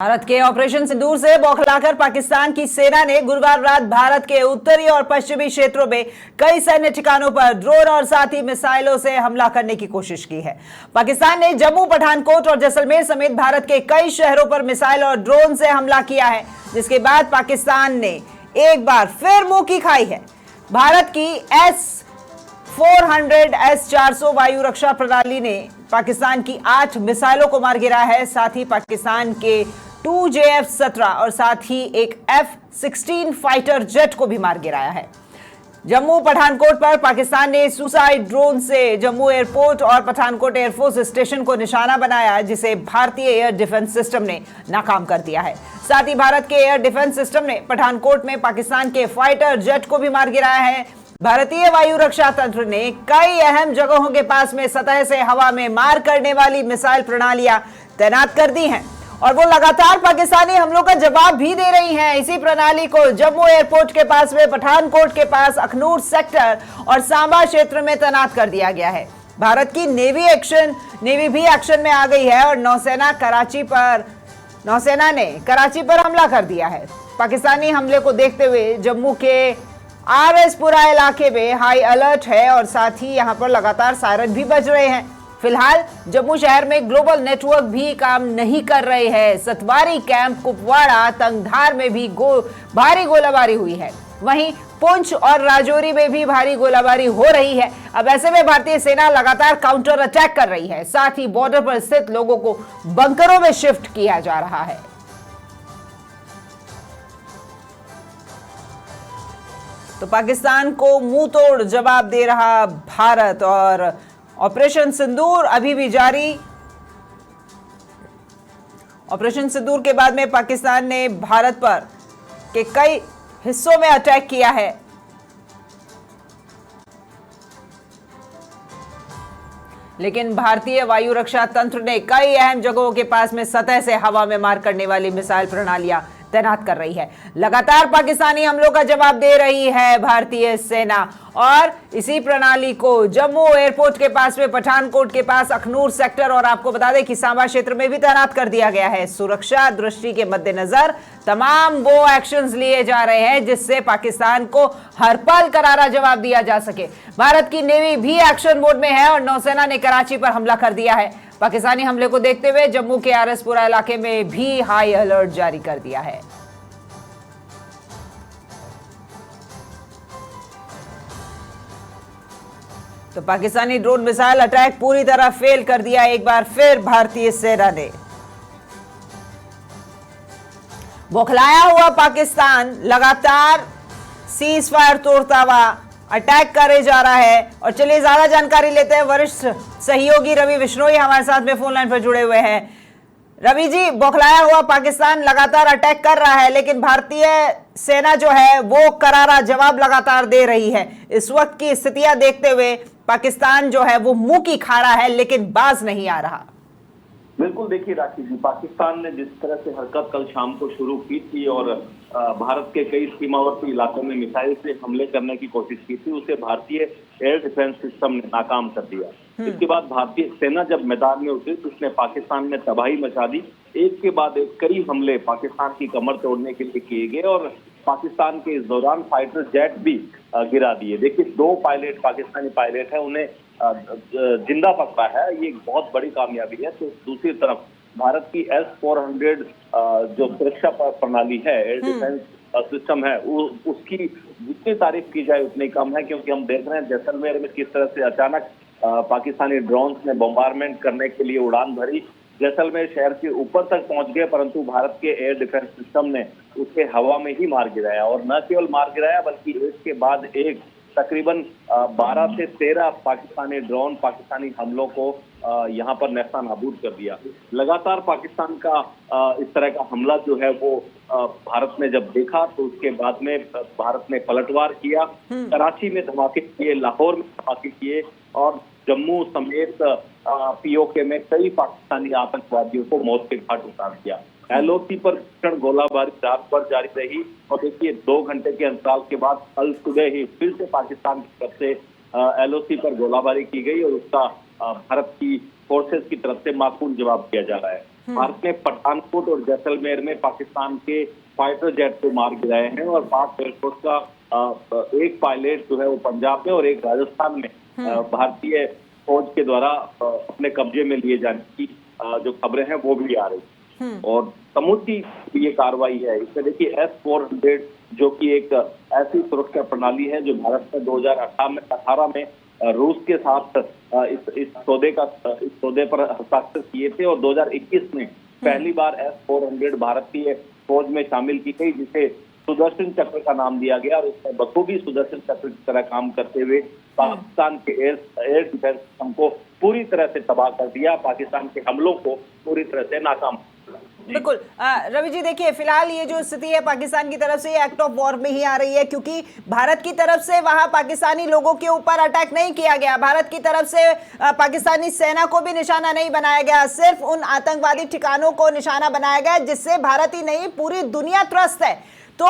भारत के ऑपरेशन सिंदूर से बौखलाकर पाकिस्तान की सेना ने गुरुवार रात भारत के उत्तरी और पश्चिमी क्षेत्रों में कई सैन्य ठिकानों पर ड्रोन और साथ ही मिसाइलों से हमला करने की कोशिश की है। पाकिस्तान ने जम्मू, पठानकोट और जैसलमेर समेत भारत के कई शहरों पर मिसाइल और ड्रोन से हमला किया है, जिसके बाद पाकिस्तान ने एक बार फिर मुंह की खाई है। भारत की S-400 S-400 वायु रक्षा प्रणाली ने पाकिस्तान की 8 मिसाइलों को मार गिराया है। साथ ही पाकिस्तान के 2JF-17 और साथ ही एक F-16 फाइटर जेट को भी मार गिराया है। जम्मू पठानकोट पर पाकिस्तान ने सुसाइड ड्रोन से जम्मू एयरपोर्ट और पठानकोट एयरफोर्स स्टेशन को निशाना बनाया, जिसे भारतीय एयर डिफेंस सिस्टम ने नाकाम कर दिया है। साथ ही भारत के एयर डिफेंस सिस्टम ने पठानकोट में पाकिस्तान के फाइटर जेट को भी मार गिराया है। भारतीय वायु रक्षा तंत्र ने कई अहम जगहों के पास में सतह से हवा में मार करने वाली मिसाइल प्रणालियां तैनात कर दी हैं और वो लगातार पाकिस्तानी हमलों का जवाब भी दे रही हैं। इसी प्रणाली को जम्मू एयरपोर्ट के पास में, पठानकोट के पास, अखनूर सेक्टर और सांबा क्षेत्र में तैनात कर दिया गया है। भारत की नेवी भी एक्शन में आ गई है और नौसेना ने कराची पर हमला कर दिया है। पाकिस्तानी हमले को देखते हुए जम्मू के RS-पुरा इलाके में हाई अलर्ट है और साथ ही यहां पर लगातार सायरन भी बज रहे हैं। फिलहाल जम्मू शहर में ग्लोबल नेटवर्क भी काम नहीं कर रहे हैं। सतवारी कैंप, कुपवाड़ा, तंगधार में भी भारी गोलाबारी हुई है। वहीं पुंछ और राजौरी में भी भारी गोलाबारी हो रही है। अब ऐसे में भारतीय सेना लगातार काउंटर अटैक कर रही है। साथ ही बॉर्डर पर स्थित लोगों को बंकरों में शिफ्ट किया जा रहा है। तो पाकिस्तान को मुंह तोड़ जवाब दे रहा भारत और ऑपरेशन सिंदूर अभी भी जारी। ऑपरेशन सिंदूर के बाद में पाकिस्तान ने भारत पर के कई हिस्सों में अटैक किया है। लेकिन भारतीय वायु रक्षा तंत्र ने कई अहम जगहों के पास में सतह से हवा में मार करने वाली मिसाइल प्रणालियां तैनात कर रही है। लगातार पाकिस्तानी हमलों का जवाब दे रही है भारतीय सेना और इसी प्रणाली को जम्मू एयरपोर्ट के पास में, पठानकोट के पास, अखनूर सेक्टर और आपको बता दें कि सांबा क्षेत्र में भी तैनात कर दिया गया है। सुरक्षा दृष्टि के मद्देनजर तमाम वो एक्शंस लिए जा रहे हैं जिससे पाकिस्तान को हर पल करारा जवाब दिया जा सके। भारत की नेवी भी एक्शन मोड में है और नौसेना ने कराची पर हमला कर दिया है। पाकिस्तानी हमले को देखते हुए जम्मू के RS-पुरा इलाके में भी हाई अलर्ट जारी कर दिया है। तो पाकिस्तानी ड्रोन मिसाइल अटैक पूरी तरह फेल कर दिया एक बार फिर भारतीय सेना ने। बौखलाया हुआ पाकिस्तान लगातार सीज फायर तोड़ता हुआ अटैक करे जा रहा है। और चलिए ज्यादा जानकारी लेते हैं। वरिष्ठ सहयोगी रवि बिश्नोई हमारे साथ में फोन लाइन पर जुड़े हुए हैं। रवि जी, बौखलाया हुआ पाकिस्तान लगातार अटैक कर रहा है, लेकिन भारतीय सेना जो है वो करारा जवाब लगातार दे रही है। इस वक्त की स्थितियां देखते हुए पाकिस्तान जो है वो मुंह की खा रहा है, लेकिन बाज नहीं आ रहा। बिल्कुल, देखिए राखी जी, पाकिस्तान ने जिस तरह से हरकत कल शाम को शुरू की थी और भारत के कई सीमावर्ती इलाकों में मिसाइल से हमले करने की कोशिश की थी, उसे भारतीय एयर डिफेंस सिस्टम ने नाकाम कर दिया। इसके बाद भारतीय सेना जब मैदान में उतरी तो उसने पाकिस्तान में तबाही मचा दी। एक के बाद एक कई हमले पाकिस्तान की कमर तोड़ने के लिए किए गए और पाकिस्तान के इस दौरान फाइटर जेट भी गिरा दिए। देखिए, 2 पायलट, पाकिस्तानी पायलट है, उन्हें जिंदा पकड़ा है। ये एक बहुत बड़ी कामयाबी है। तो दूसरी तरफ भारत की S-400 जो सुरक्षा प्रणाली है, एयर डिफेंस सिस्टम है, उसकी जितनी तारीफ की जाए उतनी कम है, क्योंकि हम देख रहे हैं जैसलमेर में किस तरह से अचानक पाकिस्तानी ड्रोन्स ने बम्बारमेंट करने के लिए उड़ान भरी। जैसलमेर शहर के ऊपर तक पहुंच गए, परंतु भारत के एयर डिफेंस सिस्टम ने उसे हवा में ही मार गिराया और न केवल मार गिराया बल्कि एक के बाद एक तकरीबन 12 से 13 पाकिस्तानी ड्रोन पाकिस्तानी हमलों को यहाँ पर नेस्ता नाबूद कर दिया। लगातार पाकिस्तान का इस तरह का हमला जो है वो भारत ने जब देखा तो उसके बाद में भारत ने पलटवार किया। कराची में धमाके किए, लाहौर में धमाके किए और जम्मू समेत POK में कई पाकिस्तानी आतंकवादियों को मौत के घाट उतार दिया। LOC पर भीषण गोलाबारी रात भर जारी रही और देखिए 2 घंटे के अंतराल के बाद कल सुबह ही फिर से पाकिस्तान की तरफ से LOC पर गोलाबारी की गई और उसका भारत की फोर्सेस की तरफ से माकूल जवाब दिया जा रहा है। भारत ने पठानकोट और जैसलमेर में पाकिस्तान के फाइटर जेट को मार गिराए हैं और 5 एयरफोर्स का एक पायलट जो है वो पंजाब में और एक राजस्थान में भारतीय फौज के द्वारा अपने कब्जे में लिए जाने की जो खबरें हैं वो भी आ रही और समूची ये कार्रवाई है। इसमें देखिए S-400 जो कि एक ऐसी सुरक्षा प्रणाली है जो भारत ने 2018 में रूस के साथ इस सौदे पर हस्ताक्षर किए थे और 2021 में पहली बार S-400 भारतीय फौज में शामिल की गई, जिसे सुदर्शन चक्र का नाम दिया गया और इसमें बखूबी सुदर्शन चक्र की तरह काम करते हुए पाकिस्तान के एयर डिफेंस सिस्टम को पूरी तरह से तबाह कर दिया, पाकिस्तान के हमलों को पूरी तरह से नाकाम। बिल्कुल रवि जी, देखिए फिलहाल ये जो स्थिति है पाकिस्तान की तरफ से ये एक्ट ऑफ वॉर में ही आ रही है, क्योंकि भारत की तरफ से वहां पाकिस्तानी लोगों के ऊपर अटैक नहीं किया गया, भारत की तरफ से पाकिस्तानी सेना को भी निशाना नहीं बनाया गया, सिर्फ उन आतंकवादी ठिकानों को निशाना बनाया गया जिससे भारत ही नहीं पूरी दुनिया त्रस्त है। तो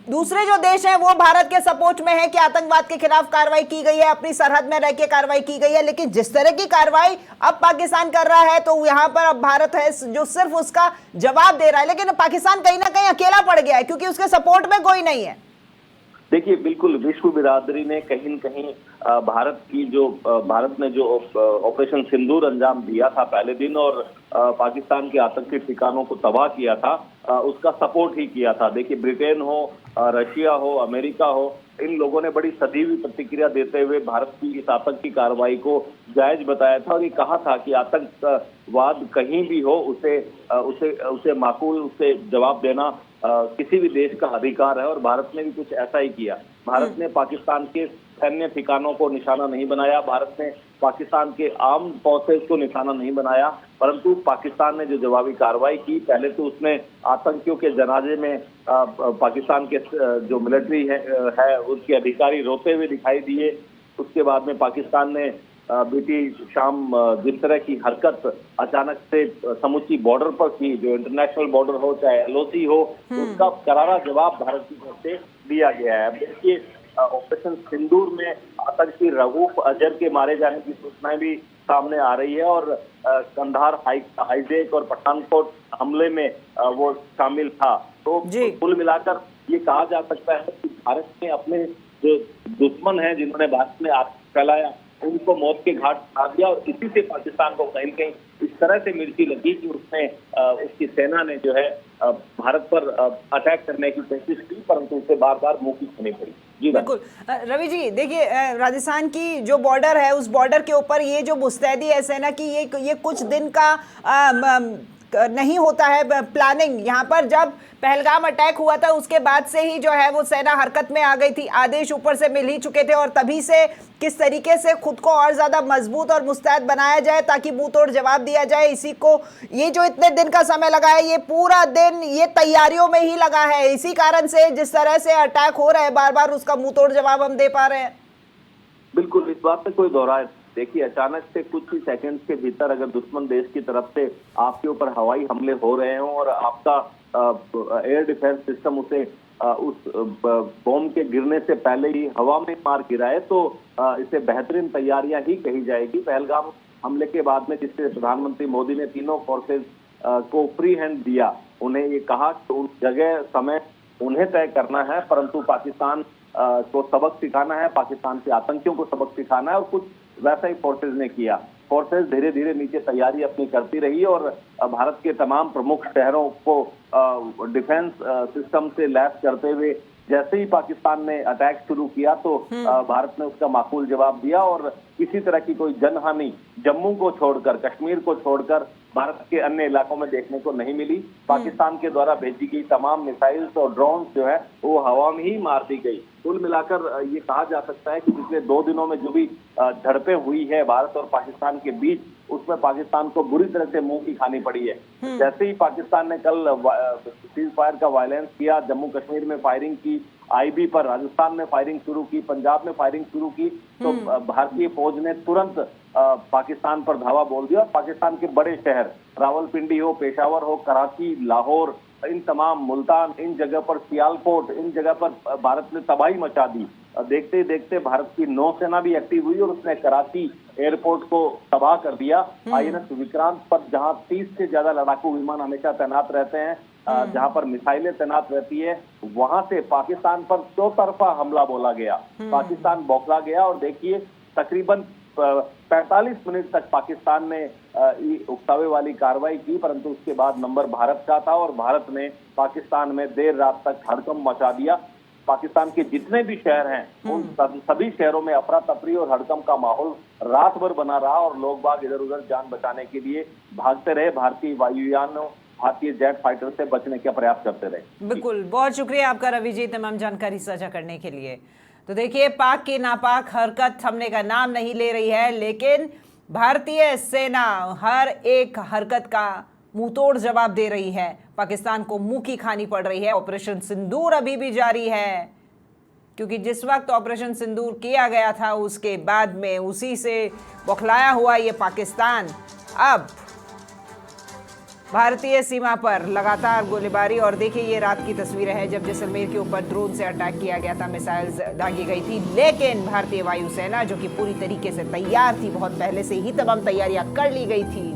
दूसरे जो देश हैं वो भारत के सपोर्ट में है कि आतंकवाद के खिलाफ कार्रवाई की गई है, अपनी सरहद में रह के कार्रवाई की गई है, लेकिन जिस तरह की कार्रवाई अब पाकिस्तान कर रहा है तो यहाँ पर अब भारत है जो सिर्फ उसका जवाब दे रहा है, लेकिन पाकिस्तान कहीं ना कहीं अकेला पड़ गया है क्योंकि उसके सपोर्ट में कोई नहीं है। देखिए बिल्कुल विश्व बिरादरी ने कहीं न कहीं भारत ने जो ऑपरेशन सिंदूर अंजाम दिया था पहले दिन और पाकिस्तान के आतंकी ठिकानों को तबाह किया था, उसका सपोर्ट ही किया था। देखिए ब्रिटेन हो, रशिया हो, अमेरिका हो, इन लोगों ने बड़ी सजीवी प्रतिक्रिया देते हुए भारत की इस आतंकी कार्रवाई को जायज बताया था और ये कहा था कि आतंकवाद कहीं भी हो उसे माकूल उसे जवाब देना किसी भी देश का अधिकार है और भारत ने भी कुछ ऐसा ही किया। भारत ने पाकिस्तान के सैन्य ठिकानों को निशाना नहीं बनाया, भारत ने पाकिस्तान के आर्म फोर्सेस को निशाना नहीं बनाया, परंतु पाकिस्तान ने जो जवाबी कार्रवाई की, पहले तो उसने आतंकियों के जनाजे में पाकिस्तान के जो मिलिट्री है उसके अधिकारी रोते हुए दिखाई दिए। उसके बाद में पाकिस्तान ने बीती शाम जिस तरह की हरकत अचानक से समूची बॉर्डर पर की, जो इंटरनेशनल बॉर्डर हो चाहे LOC हो, उसका करारा जवाब भारत की तरफ से दिया गया है। देखिए ऑपरेशन सिंदूर में आतंकी रऊफ अजहर के मारे जाने की सूचनाएं भी सामने आ रही है और कंधार हाईजैक और पठानकोट हमले में वो शामिल था। तो कुल मिलाकर ये कहा जा सकता है कि भारत ने अपने जो दुश्मन हैं जिन्होंने भारत में आतंक फैलाया उनको मौत के घाट उतार दिया और इसी से पाकिस्तान को कहीं कहीं इस तरह से मिर्ची लगी कि उसकी सेना ने जो है भारत पर अटैक करने की कोशिश की, परंतु उसे बार बार मुंह की सुनी पड़ी। जी बिल्कुल रवि जी, देखिए राजस्थान की जो बॉर्डर है उस बॉर्डर के ऊपर ये जो मुस्तैदी है सेना की, ये कुछ दिन का नहीं होता है प्लानिंग। यहाँ पर जब पहलगाम अटैक हुआ था उसके बाद से ही जो है वो सेना हरकत में आ गई थी, आदेश ऊपर से मिल ही चुके थे और तभी से किस तरीके से खुद को और ज्यादा मजबूत और मुस्तैद बनाया जाए ताकि मुंह तोड़ जवाब दिया जाए, इसी को ये जो इतने दिन का समय लगा है ये पूरा दिन ये तैयारियों में ही लगा है। इसी कारण से जिस तरह से अटैक हो रहा है बार बार उसका मुंह तोड़ जवाब हम दे पा रहे हैं। बिल्कुल, इस बात में कोई दोहराए देखिए अचानक से कुछ ही सेकंड्स के भीतर अगर दुश्मन देश की तरफ से आपके ऊपर हवाई हमले हो रहे हों और आपका एयर डिफेंस सिस्टम उसे उस बॉम्ब के गिरने से पहले ही हवा में मार गिराए तो इसे बेहतरीन तैयारियां ही कही जाएगी। पहलगाम हमले के बाद में जिससे प्रधानमंत्री मोदी ने तीनों फोर्सेज को फ्री हैंड दिया, उन्हें ये कहा कि उन जगह समय उन्हें तय करना है, परंतु पाकिस्तान को सबक सिखाना है, पाकिस्तान के आतंकियों को सबक सिखाना है और कुछ वैसा ही फोर्सेज ने किया। फोर्सेज धीरे धीरे नीचे तैयारी अपनी करती रही और भारत के तमाम प्रमुख शहरों को डिफेंस सिस्टम से लैस करते हुए जैसे ही पाकिस्तान ने अटैक शुरू किया तो भारत ने उसका माकूल जवाब दिया और किसी तरह की कोई जनहानि जम्मू को छोड़कर, कश्मीर को छोड़कर भारत के अन्य इलाकों में देखने को नहीं मिली। पाकिस्तान के द्वारा भेजी गई तमाम मिसाइल्स और ड्रोन जो है वो हवा में ही मार दी गई। कुल मिलाकर ये कहा जा सकता है कि पिछले 2 दिनों में जो भी झड़पें हुई है भारत और पाकिस्तान के बीच, उसमें पाकिस्तान को बुरी तरह से मुंह की खानी पड़ी है। जैसे ही पाकिस्तान ने कल सीज फायर का वायलेंस किया, जम्मू कश्मीर में फायरिंग की, IB पर राजस्थान में फायरिंग शुरू की, पंजाब में फायरिंग शुरू की, तो भारतीय फौज ने तुरंत पाकिस्तान पर धावा बोल दिया। पाकिस्तान के बड़े शहर रावलपिंडी हो, पेशावर हो, कराची, लाहौर, इन तमाम मुल्तान, इन जगह पर सियालकोट, इन जगह पर भारत ने तबाही मचा दी देखते ही देखते भारत की नौसेना भी एक्टिव हुई और उसने कराची एयरपोर्ट को तबाह कर दिया। INS विक्रांत पर जहां 30 से ज्यादा लड़ाकू विमान हमेशा तैनात रहते हैं, जहां पर मिसाइलें तैनात रहती है, वहां से पाकिस्तान पर चौतरफा हमला बोला गया। पाकिस्तान बौखला गया और देखिए तकरीबन 45 मिनट तक पाकिस्तान ने उकसावे वाली कार्रवाई की, परंतु उसके बाद नंबर भारत का था और भारत ने पाकिस्तान में देर रात तक हड़कंप मचा दिया। पाकिस्तान के जितने भी शहर हैं उन सभी शहरों में अफरा तफरी और हड़कंप का माहौल रात भर बना रहा और लोग बाग इधर उधर जान बचाने के लिए भागते रहे, भारतीय वायुयानों, भारतीय जेट फाइटर से बचने का प्रयास करते रहे। बिल्कुल, बहुत शुक्रिया आपका रवि जी तमाम जानकारी साझा करने के लिए। तो देखिए, पाक की नापाक हरकत थमने का नाम नहीं ले रही है, लेकिन भारतीय सेना हर एक हरकत का मुंहतोड़ जवाब दे रही है। पाकिस्तान को मुंह की खानी पड़ रही है। ऑपरेशन सिंदूर अभी भी जारी है, क्योंकि जिस वक्त ऑपरेशन सिंदूर किया गया था उसके बाद में उसी से बौखलाया हुआ ये पाकिस्तान अब भारतीय सीमा पर लगातार गोलीबारी। और देखिए, ये रात की तस्वीरें हैं जब जैसलमेर के ऊपर ड्रोन से अटैक किया गया था, मिसाइल्स दागी गई थी, लेकिन भारतीय वायुसेना जो कि पूरी तरीके से तैयार थी, बहुत पहले से ही तमाम तैयारियां कर ली गई थी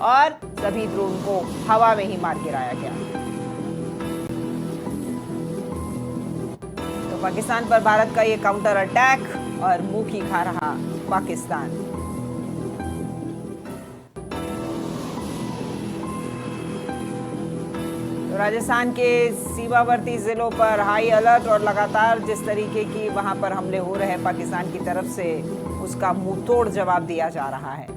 और सभी ड्रोन को हवा में ही मार गिराया गया। तो पाकिस्तान पर भारत का ये काउंटर अटैक और मुंह की खा रहा पाकिस्तान। तो राजस्थान के सीमावर्ती जिलों पर हाई अलर्ट और लगातार जिस तरीके की वहां पर हमले हो रहे हैं पाकिस्तान की तरफ से, उसका मुंहतोड़ जवाब दिया जा रहा है।